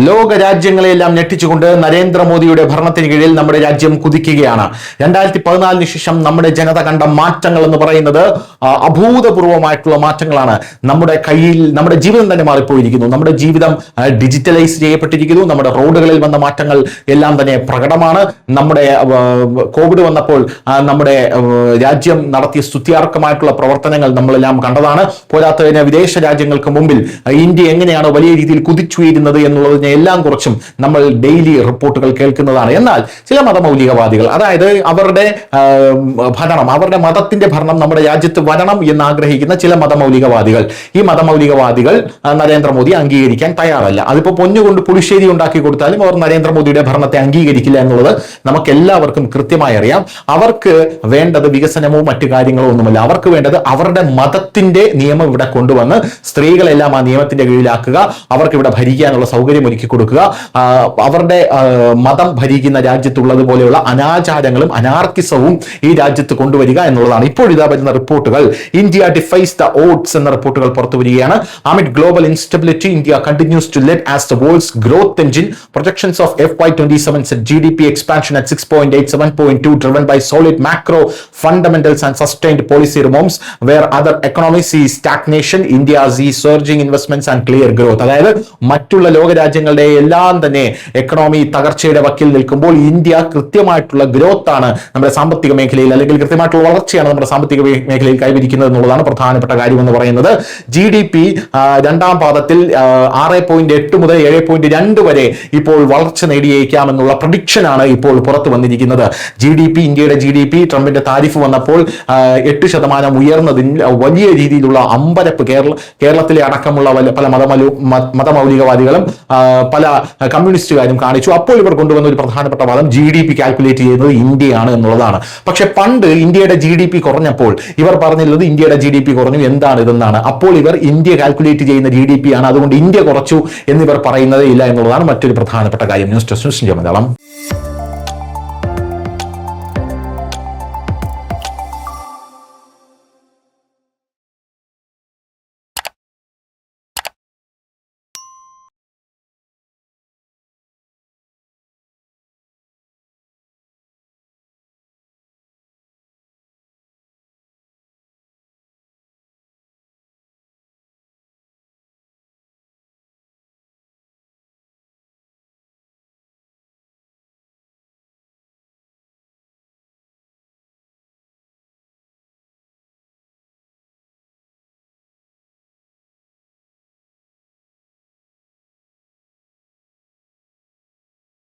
ലോക രാജ്യങ്ങളെല്ലാം ഞെട്ടിച്ചുകൊണ്ട് നരേന്ദ്രമോദിയുടെ ഭരണത്തിന് കീഴിൽ നമ്മുടെ രാജ്യം കുതിക്കുകയാണ്. 2014 ശേഷം നമ്മുടെ ജനത കണ്ട മാറ്റങ്ങൾ എന്ന് പറയുന്നത് അഭൂതപൂർവമായിട്ടുള്ള മാറ്റങ്ങളാണ്. നമ്മുടെ കയ്യിൽ നമ്മുടെ ജീവിതം തന്നെ മാറിപ്പോയിരിക്കുന്നു. നമ്മുടെ ജീവിതം ഡിജിറ്റലൈസ് ചെയ്യപ്പെട്ടിരിക്കുന്നു. നമ്മുടെ റോഡുകളിൽ വന്ന മാറ്റങ്ങൾ എല്ലാം തന്നെ പ്രകടമാണ്. നമ്മുടെ കോവിഡ് വന്നപ്പോൾ നമ്മുടെ രാജ്യം നടത്തിയ സ്തുത്യാർഹമായിട്ടുള്ള പ്രവർത്തനങ്ങൾ നമ്മളെല്ലാം കണ്ടതാണ്. പോരാത്തതിന് വിദേശ രാജ്യങ്ങൾക്ക് മുമ്പിൽ ഇന്ത്യ എങ്ങനെയാണ് വലിയ രീതിയിൽ കുതിച്ചുയരുന്നത് എന്നുള്ളതിനെ എല്ലാം കുറിച്ചും നമ്മൾ ഡെയിലി റിപ്പോർട്ടുകൾ കേൾക്കുന്നതാണ്. എന്നാൽ ചില മതമൗലികവാദികൾ, അതായത് അവരുടെ ഭരണം, അവരുടെ മതത്തിന്റെ ഭരണം നമ്മുടെ രാജ്യത്ത് വരണം എന്ന് ആഗ്രഹിക്കുന്ന ചില മതമൗലികവാദികൾ, ഈ മതമൗലികവാദികൾ നരേന്ദ്രമോദി അംഗീകരിക്കാൻ തയ്യാറല്ല. അതിപ്പോ പൊന്നുകൊണ്ട് പുളിശ്ശേരി ഉണ്ടാക്കി കൊടുത്താലും അവർ നരേന്ദ്രമോദിയുടെ ഭരണത്തെ അംഗീകരിക്കില്ല എന്നുള്ളത് നമുക്ക് എല്ലാവർക്കും കൃത്യമായി അറിയാം. അവർക്ക് വേണ്ടത് വികസനമോ മറ്റു കാര്യങ്ങളോ ഒന്നുമല്ല. അവർക്ക് വേണ്ടത് അവരുടെ മതത്തിന്റെ നിയമം ഇവിടെ കൊണ്ടുവന്ന് സ്ത്രീകളെല്ലാം ആ നിയമത്തിന്റെ കീഴിലാക്കുക, അവർക്ക് ഇവിടെ ഭരിക്കാനുള്ള സൗകര്യം ഒരുക്കി കൊടുക്കുക, അവരുടെ മതം ഭരിക്കുന്ന രാജ്യത്തുള്ളത് പോലെയുള്ള അനാചാരങ്ങളും അനാർക്കിസവും ഈ രാജ്യത്ത് കൊണ്ടുവരിക എന്നുള്ളതാണ്. ഇപ്പോൾ ഇതാ വരുന്ന റിപ്പോർട്ടുകൾ. ഇന്ത്യ ഡിഫൈസ് ദ ഓഡ്സ് എന്ന റിപ്പോർട്ടുകൾ പുറത്തു വരികയാണ്. Amid global instability, India continues to lead as the world's growth engine. Projections of FY27 set GDP expansion at 6.8, 7.2, driven by solid macro fundamentals and sustained policy reforms. Where other economies see stagnation, India sees surging investments and clear growth. അതായത് മറ്റുള്ള ലോകരാജ്യങ്ങളുടെ എല്ലാം തന്നെ economy തകർച്ചയുടെ വക്കിൽ നിൽക്കുമ്പോൾ India കൃത്യമായിട്ടുള്ള growth ആണ് നമ്മുടെ സാമ്പത്തിക മേഖലയിൽ, അല്ലെങ്കിൽ കൃത്യമായിട്ടുള്ള വളർച്ചയാണ് നമ്മുടെ സാമ്പത്തിക മേഖലയിൽ കൈവരിക്കുന്നത് എന്നുള്ളതാണ് പ്രധാനപ്പെട്ട കാര്യം എന്ന് പറയുന്നത്. GDP രണ്ടാം പാദത്തിൽ 6.8 മുതൽ 7.2 വരെ ഇപ്പോൾ വളർച്ച നേടിയേക്കാമെന്നുള്ള പ്രഡിക്ഷനാണ് ഇപ്പോൾ പുറത്തു വന്നിരിക്കുന്നത്. ഇന്ത്യയുടെ GDP ട്രംപിന്റെ താരിഫ് വന്നപ്പോൾ 8% ഉയർന്നതിൽ വലിയ രീതിയിലുള്ള അമ്പരപ്പ് കേരളത്തിലെ അടക്കമുള്ള പല മതമൗലികവാദികളും പല കമ്മ്യൂണിസ്റ്റുകാരും കാണിച്ചു. അപ്പോൾ ഇവർ കൊണ്ടുവന്ന ഒരു പ്രധാനപ്പെട്ട വാദം GDP കാൽക്കുലേറ്റ് ചെയ്യുന്നത് ഇന്ത്യയാണ് എന്നുള്ളതാണ്. പക്ഷെ പണ്ട് ഇന്ത്യയുടെ GDP കുറഞ്ഞപ്പോൾ ഇവർ പറഞ്ഞിരുന്നത് ഇന്ത്യയുടെ GDP കുറഞ്ഞു, എന്താണ് ഇതെന്നാണ്. അപ്പോൾ ഇവർ ഇന്ത്യ കാൽക്കുലേറ്റ് ചെയ്യുന്ന GDP ആണ്, അതുകൊണ്ട് ഇന്ത്യ കുറച്ചു എന്നിവർ പറയുന്നതേ ഇല്ല എന്നുള്ളതാണ് മറ്റൊരു പ്രധാനപ്പെട്ട കാര്യം. News desk Malayalam.